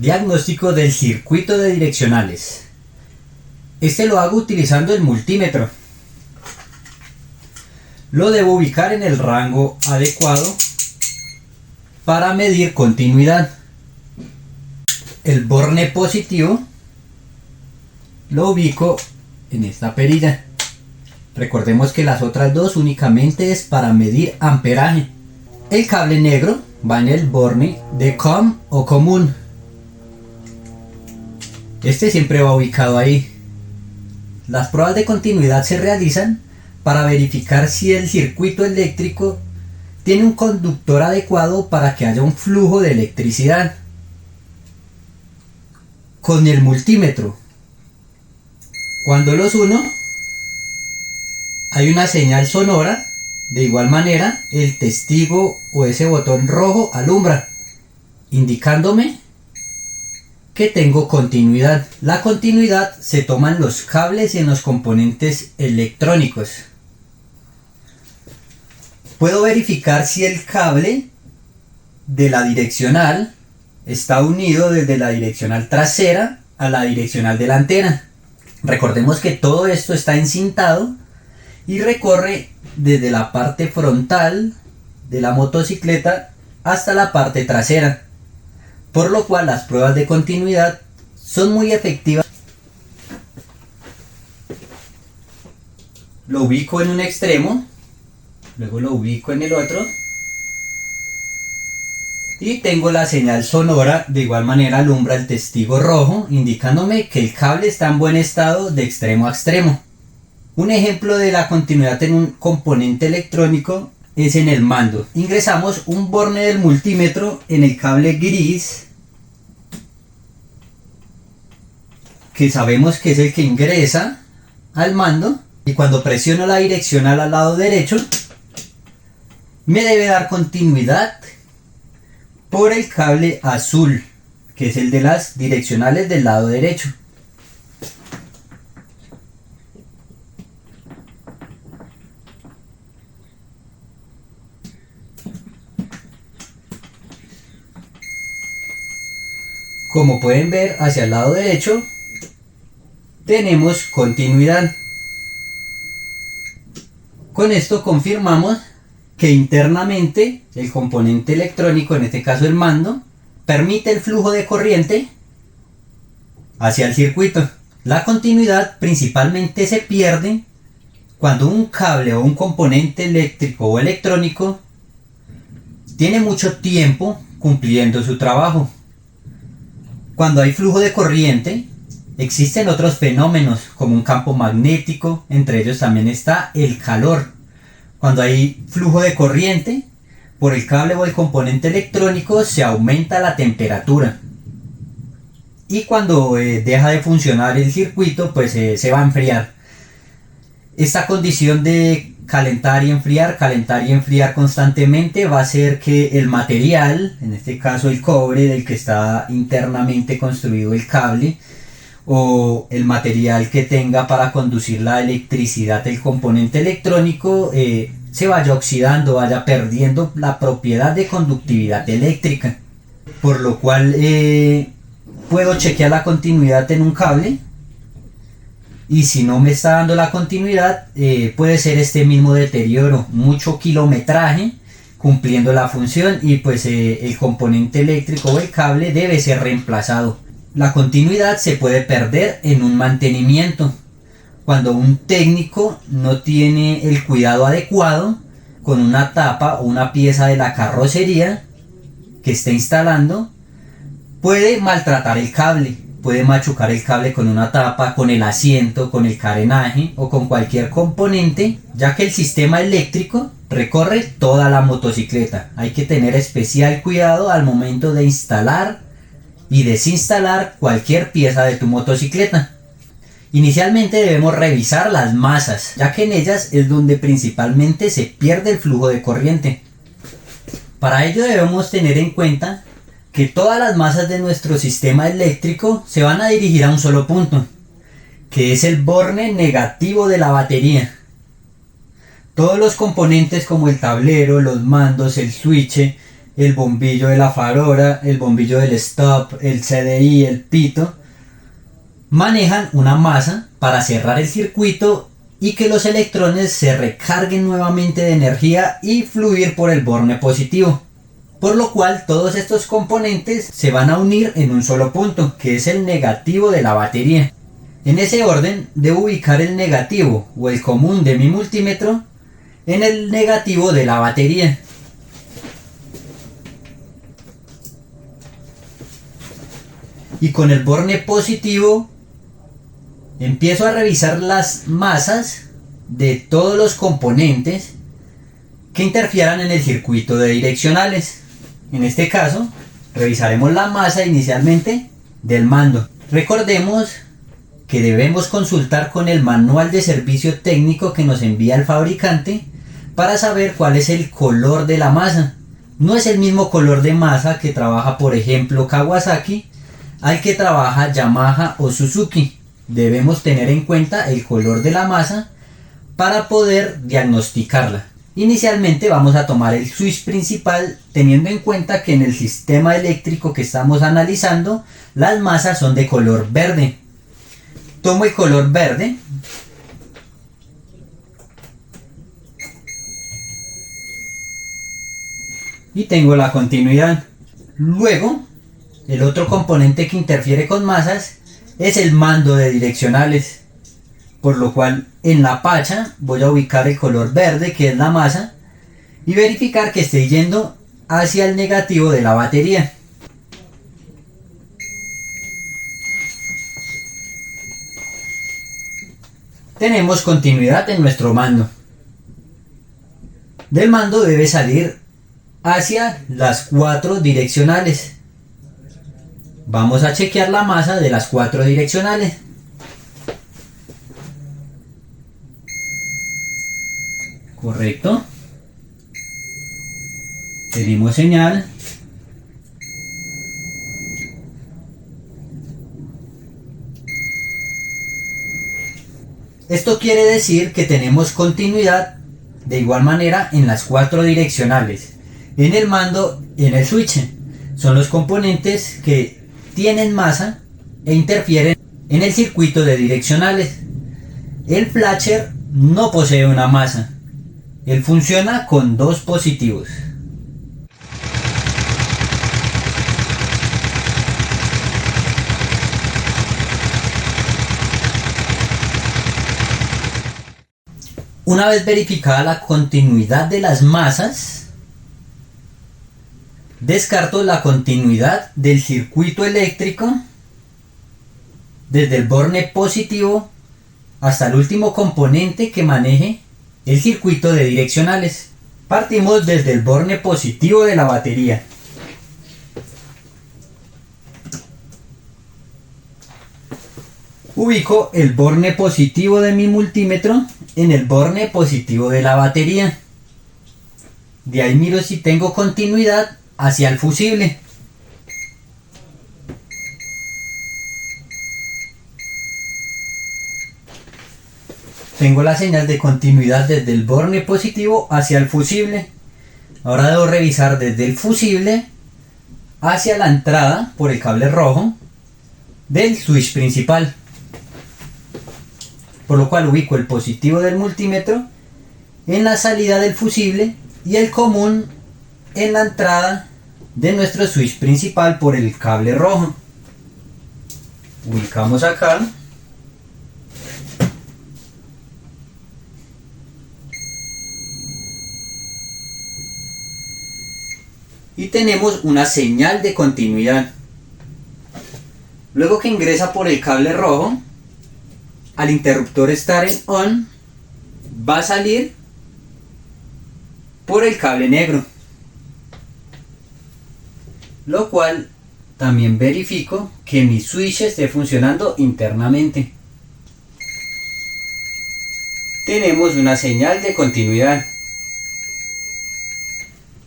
Diagnóstico del circuito de direccionales. Este lo hago utilizando el multímetro. Lo debo ubicar en el rango adecuado para medir continuidad. El borne positivo lo ubico en esta perilla. Recordemos que las otras dos únicamente es para medir amperaje. El cable negro va en el borne de COM o común. Este siempre va ubicado ahí. Las pruebas de continuidad se realizan para verificar si el circuito eléctrico tiene un conductor adecuado para que haya un flujo de electricidad. Con el multímetro, cuando los uno, hay una señal sonora. De igual manera, el testigo o ese botón rojo alumbra, indicándome que tengo continuidad. La continuidad se toma en los cables y en los componentes electrónicos. Puedo verificar si el cable de la direccional está unido desde la direccional trasera a la direccional delantera. Recordemos que todo esto está encintado y recorre desde la parte frontal de la motocicleta hasta la parte trasera, por lo cual las pruebas de continuidad son muy efectivas. Lo ubico en un extremo, luego lo ubico en el otro y tengo la señal sonora. De igual manera alumbra el testigo rojo, indicándome que el cable está en buen estado de extremo a extremo. Un ejemplo de la continuidad en un componente electrónico es en el mando. Ingresamos un borne del multímetro en el cable gris, que sabemos que es el que ingresa al mando, y cuando presiono la direccional al lado derecho me debe dar continuidad por el cable azul, que es el de las direccionales del lado derecho. Como pueden ver, hacia el lado derecho tenemos continuidad. Con esto confirmamos que internamente el componente electrónico, en este caso el mando, permite el flujo de corriente hacia el circuito. La continuidad principalmente se pierde cuando un cable o un componente eléctrico o electrónico tiene mucho tiempo cumpliendo su trabajo. Cuando hay flujo de corriente, existen otros fenómenos como un campo magnético, entre ellos también está el calor. Cuando hay flujo de corriente, por el cable o el componente electrónico se aumenta la temperatura. Y cuando deja de funcionar el circuito, pues se va a enfriar. Esta condición de calentar y enfriar constantemente va a hacer que el material, en este caso el cobre del que está internamente construido el cable, o el material que tenga para conducir la electricidad del componente electrónico, se vaya oxidando, vaya perdiendo la propiedad de conductividad eléctrica, por lo cual puedo chequear la continuidad en un cable, y si no me está dando la continuidad, puede ser este mismo deterioro, mucho kilometraje cumpliendo la función, y pues el componente eléctrico o el cable debe ser reemplazado. La continuidad se puede perder en un mantenimiento, cuando un técnico no tiene el cuidado adecuado con una tapa o una pieza de la carrocería que esté instalando. Puede maltratar el cable, puede machucar el cable con una tapa, con el asiento, con el carenaje o con cualquier componente, ya que el sistema eléctrico recorre toda la motocicleta. Hay que tener especial cuidado al momento de instalar y desinstalar cualquier pieza de tu motocicleta. Inicialmente debemos revisar las masas, ya que en ellas es donde principalmente se pierde el flujo de corriente. Para ello debemos tener en cuenta que todas las masas de nuestro sistema eléctrico se van a dirigir a un solo punto, que es el borne negativo de la batería. Todos los componentes como el tablero, los mandos, el switch, el bombillo de la farola, el bombillo del stop, el CDI, el pito, manejan una masa para cerrar el circuito y que los electrones se recarguen nuevamente de energía y fluir por el borne positivo. Por lo cual todos estos componentes se van a unir en un solo punto, que es el negativo de la batería. En ese orden debo ubicar el negativo o el común de mi multímetro en el negativo de la batería. Y con el borne positivo empiezo a revisar las masas de todos los componentes que interfieran en el circuito de direccionales. En este caso, revisaremos la masa inicialmente del mando. Recordemos que debemos consultar con el manual de servicio técnico que nos envía el fabricante para saber cuál es el color de la masa. No es el mismo color de masa que trabaja, por ejemplo, Kawasaki al que trabaja Yamaha o Suzuki. Debemos tener en cuenta el color de la masa para poder diagnosticarla. Inicialmente vamos a tomar el switch principal, teniendo en cuenta que en el sistema eléctrico que estamos analizando las masas son de color verde. Tomo el color verde y tengo la continuidad. Luego, el otro componente que interfiere con masas es el mando de direccionales, por lo cual en la pacha voy a ubicar el color verde, que es la masa, y verificar que esté yendo hacia el negativo de la batería. Tenemos continuidad en nuestro mando. Del mando debe salir hacia las 4 direccionales. Vamos a chequear la masa de las 4 direccionales. Correcto. Tenemos señal. Esto quiere decir que tenemos continuidad de igual manera en las 4 direccionales, en el mando y en el switch. Son los componentes que tienen masa e interfieren en el circuito de direccionales. El flasher no posee una masa. Él funciona con 2 positivos. Una vez verificada la continuidad de las masas, descarto la continuidad del circuito eléctrico desde el borne positivo hasta el último componente que maneje el circuito de direccionales. Partimos desde el borne positivo de la batería. Ubico el borne positivo de mi multímetro en el borne positivo de la batería. De ahí miro si tengo continuidad hacia el fusible. Tengo la señal de continuidad desde el borne positivo hacia el fusible. Ahora debo revisar desde el fusible hacia la entrada por el cable rojo del switch principal. Por lo cual ubico el positivo del multímetro en la salida del fusible y el común en la entrada de nuestro switch principal por el cable rojo. Ubicamos acá. Y tenemos una señal de continuidad. Luego que ingresa por el cable rojo, al interruptor estar en on, va a salir por el cable negro, lo cual también verifico que mi switch esté funcionando internamente. Tenemos una señal de continuidad.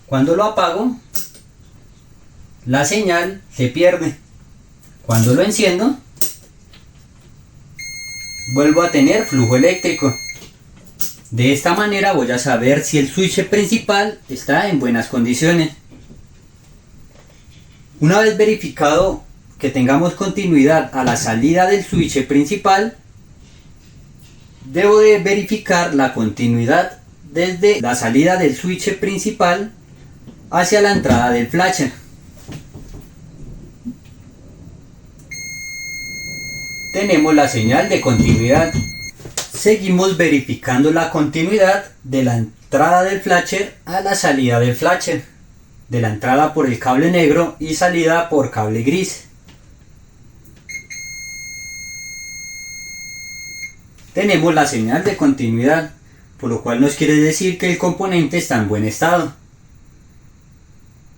Cuando lo apago, la señal se pierde. Cuando lo enciendo, vuelvo a tener flujo eléctrico. De esta manera voy a saber si el switch principal está en buenas condiciones. Una vez verificado que tengamos continuidad a la salida del switch principal, debo de verificar la continuidad desde la salida del switch principal hacia la entrada del flasher. Tenemos la señal de continuidad. Seguimos verificando la continuidad de la entrada del flasher a la salida del flasher, de la entrada por el cable negro y salida por cable gris. Tenemos la señal de continuidad, por lo cual nos quiere decir que el componente está en buen estado.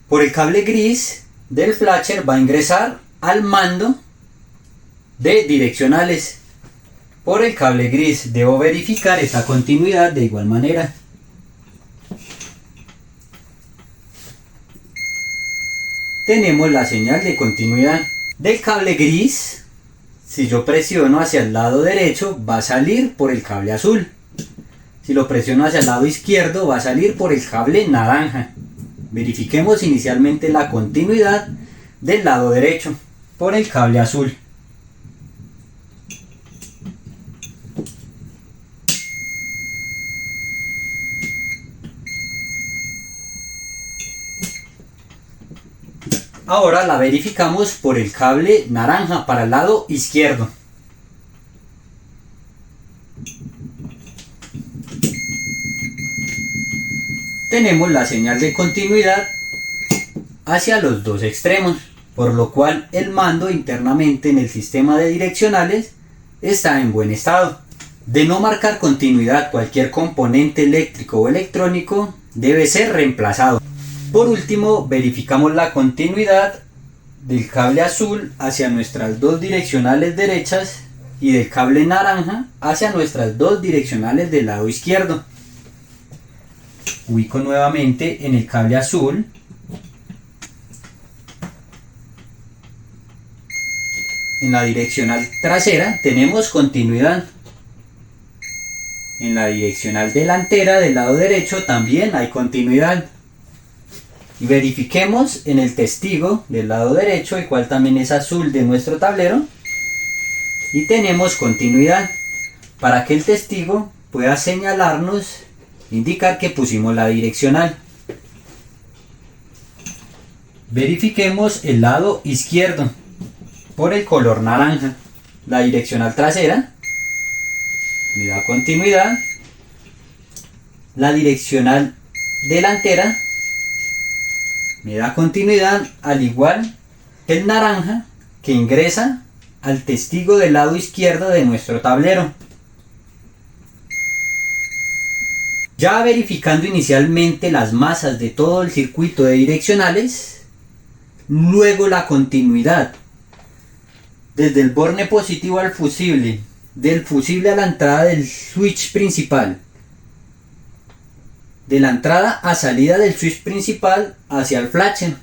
Por el cable gris del flasher va a ingresar al mando de direccionales. Por el cable gris debo verificar esta continuidad de igual manera. Tenemos la señal de continuidad del cable gris. Si yo presiono hacia el lado derecho, va a salir por el cable azul. Si lo presiono hacia el lado izquierdo, va a salir por el cable naranja. Verifiquemos inicialmente la continuidad del lado derecho por el cable azul. Ahora la verificamos por el cable naranja para el lado izquierdo. Tenemos la señal de continuidad hacia los dos extremos, por lo cual el mando internamente en el sistema de direccionales está en buen estado. De no marcar continuidad, cualquier componente eléctrico o electrónico debe ser reemplazado. Por último, verificamos la continuidad del cable azul hacia nuestras dos direccionales derechas y del cable naranja hacia nuestras dos direccionales del lado izquierdo. Ubico nuevamente en el cable azul. En la direccional trasera tenemos continuidad. En la direccional delantera del lado derecho también hay continuidad. Y verifiquemos en el testigo del lado derecho, el cual también es azul de nuestro tablero, y tenemos continuidad para que el testigo pueda señalarnos, indicar que pusimos la direccional. Verifiquemos el lado izquierdo por el color naranja. La direccional trasera me da continuidad, la direccional delantera me da continuidad, al igual que el naranja que ingresa al testigo del lado izquierdo de nuestro tablero. Ya verificando inicialmente las masas de todo el circuito de direccionales, luego la continuidad desde el borne positivo al fusible, del fusible a la entrada del switch principal, de la entrada a salida del switch principal hacia el flasher,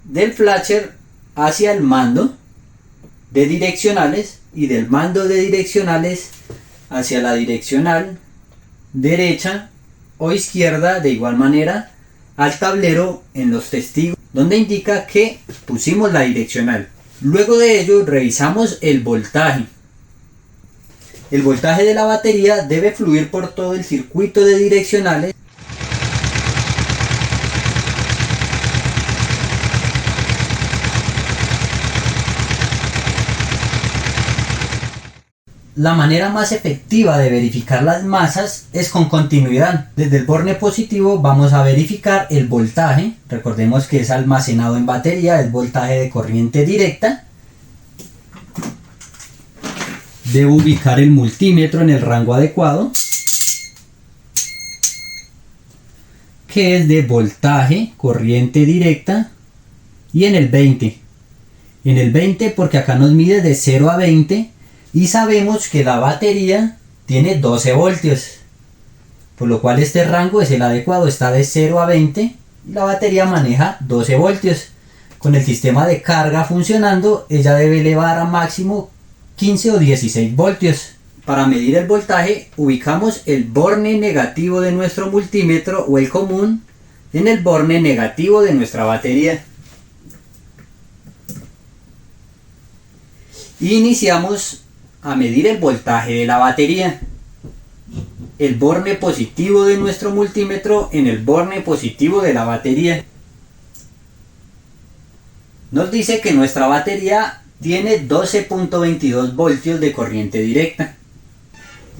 del flasher hacia el mando de direccionales y del mando de direccionales hacia la direccional derecha o izquierda, de igual manera al tablero en los testigos donde indica que pusimos la direccional. Luego de ello revisamos el voltaje. El voltaje de la batería debe fluir por todo el circuito de direccionales. La manera más efectiva de verificar las masas es con continuidad. Desde el borne positivo vamos a verificar el voltaje. Recordemos que es almacenado en batería, es voltaje de corriente directa. Debo ubicar el multímetro en el rango adecuado, que es de voltaje, corriente directa, y en el 20. En el 20 porque acá nos mide de 0 a 20. Y sabemos que la batería tiene 12 voltios, por lo cual este rango es el adecuado, está de 0 a 20 y la batería maneja 12 voltios. Con el sistema de carga funcionando, ella debe elevar a máximo 15 o 16 voltios. Para medir el voltaje, ubicamos el borne negativo de nuestro multímetro o el común en el borne negativo de nuestra batería. Iniciamos a medir el voltaje de la batería. El borne positivo de nuestro multímetro en el borne positivo de la batería. Nos dice que nuestra batería tiene 12.22 voltios de corriente directa.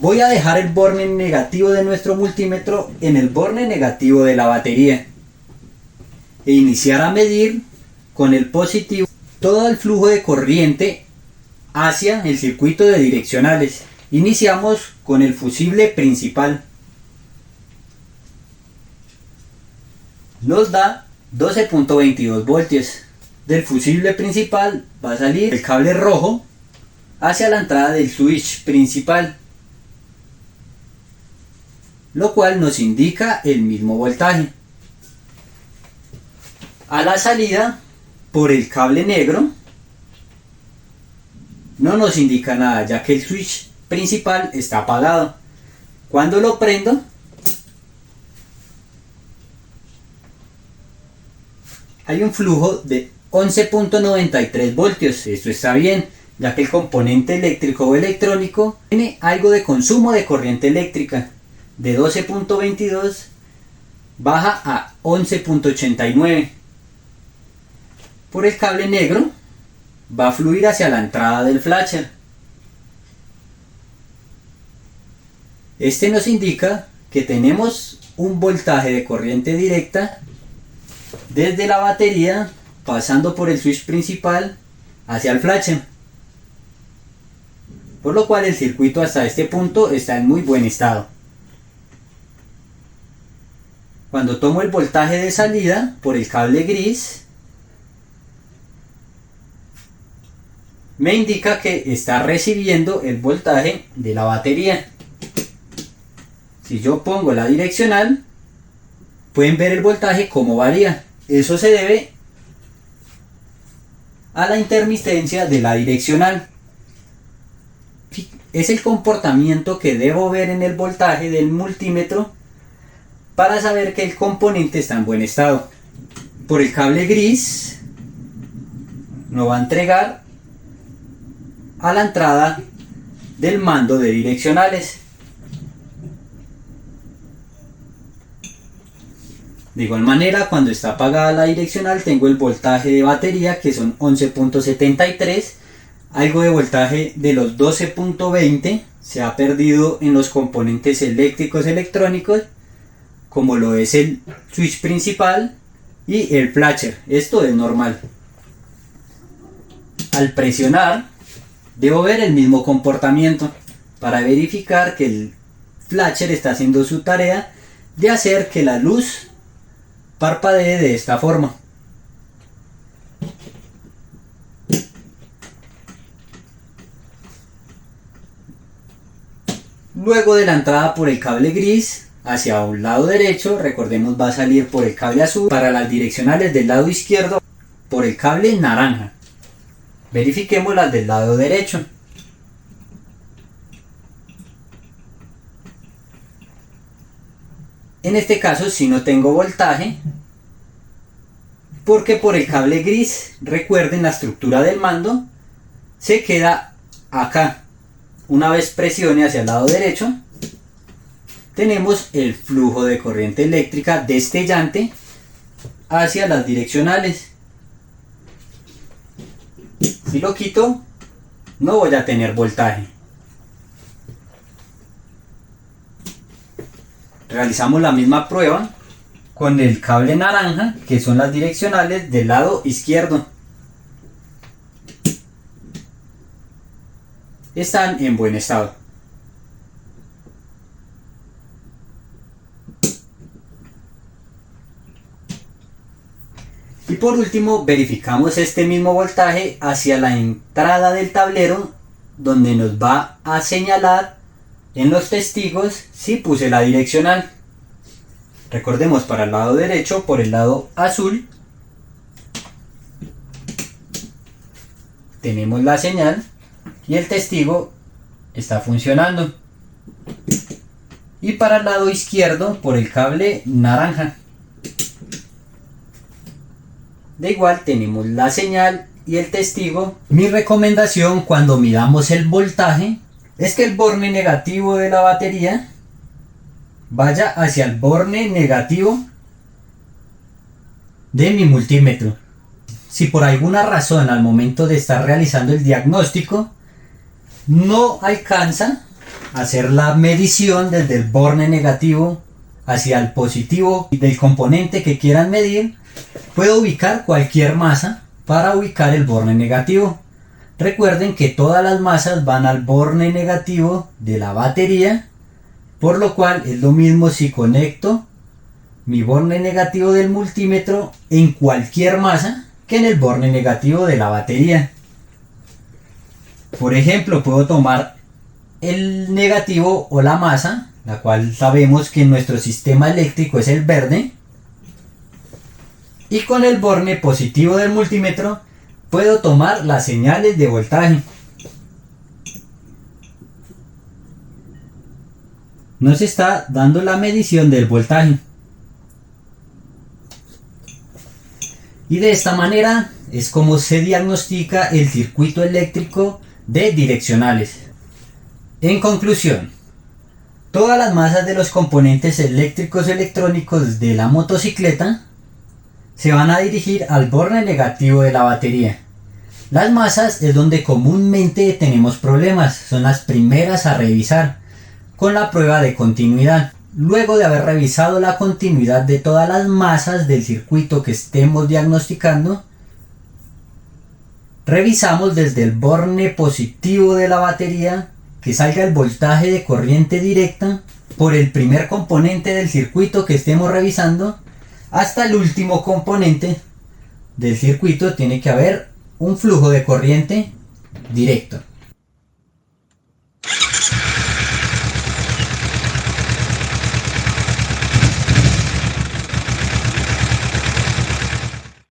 Voy a dejar el borne negativo de nuestro multímetro en el borne negativo de la batería e iniciar a medir con el positivo todo el flujo de corriente hacia el circuito de direccionales. Iniciamos con el fusible principal. Nos da 12.22 voltios. Del fusible principal va a salir el cable rojo hacia la entrada del switch principal, lo cual nos indica el mismo voltaje. A la salida, por el cable negro, no nos indica nada, ya que el switch principal está apagado. Cuando lo prendo, hay un flujo de 11.93 voltios. Esto está bien, ya que el componente eléctrico o electrónico tiene algo de consumo de corriente eléctrica. De 12.22 baja a 11.89. Por el cable negro va a fluir hacia la entrada del flasher. Este nos indica que tenemos un voltaje de corriente directa desde la batería pasando por el switch principal hacia el flasher, por lo cual el circuito hasta este punto está en muy buen estado. Cuando tomo el voltaje de salida por el cable gris, me indica que está recibiendo el voltaje de la batería. Si yo pongo la direccional, pueden ver el voltaje cómo varía. Eso se debe a la intermitencia de la direccional. Es el comportamiento que debo ver en el voltaje del multímetro para saber que el componente está en buen estado. Por el cable gris nos va a entregar a la entrada del mando de direccionales. De igual manera, cuando está apagada la direccional, tengo el voltaje de batería, que son 11.73. Algo de voltaje de los 12.20 se ha perdido en los componentes eléctricos electrónicos, como lo es el switch principal y el flasher. Esto es normal. Al presionar, debo ver el mismo comportamiento para verificar que el flasher está haciendo su tarea de hacer que la luz parpadee de esta forma. Luego de la entrada por el cable gris hacia un lado derecho, recordemos va a salir por el cable azul. Para las direccionales del lado izquierdo, por el cable naranja. Verifiquemos las del lado derecho. En este caso si no tengo voltaje, porque por el cable gris, recuerden, la estructura del mando se queda acá. Una vez presione hacia el lado derecho, tenemos el flujo de corriente eléctrica destellante hacia las direccionales. Si lo quito, no voy a tener voltaje. Realizamos la misma prueba con el cable naranja, que son las direccionales del lado izquierdo. Están en buen estado. Y por último, verificamos este mismo voltaje hacia la entrada del tablero, donde nos va a señalar en los testigos si puse la direccional. Recordemos, para el lado derecho, por el lado azul, tenemos la señal y el testigo está funcionando. Y para el lado izquierdo, por el cable naranja. De igual, tenemos la señal y el testigo. Mi recomendación cuando midamos el voltaje es que el borne negativo de la batería vaya hacia el borne negativo de mi multímetro. Si por alguna razón al momento de estar realizando el diagnóstico no alcanza a hacer la medición desde el borne negativo hacia el positivo del componente que quieran medir, puedo ubicar cualquier masa para ubicar el borne negativo. Recuerden que todas las masas van al borne negativo de la batería, por lo cual es lo mismo si conecto mi borne negativo del multímetro en cualquier masa que en el borne negativo de la batería. Por ejemplo, puedo tomar el negativo o la masa, la cual sabemos que en nuestro sistema eléctrico es el verde, y con el borne positivo del multímetro puedo tomar las señales de voltaje. Nos está dando la medición del voltaje. Y de esta manera es como se diagnostica el circuito eléctrico de direccionales. En conclusión, todas las masas de los componentes eléctricos electrónicos de la motocicleta se van a dirigir al borne negativo de la batería. Las masas es donde comúnmente tenemos problemas, son las primeras a revisar con la prueba de continuidad. Luego de haber revisado la continuidad de todas las masas del circuito que estemos diagnosticando, revisamos desde el borne positivo de la batería que salga el voltaje de corriente directa por el primer componente del circuito que estemos revisando hasta el último componente del circuito. Tiene que haber un flujo de corriente directo.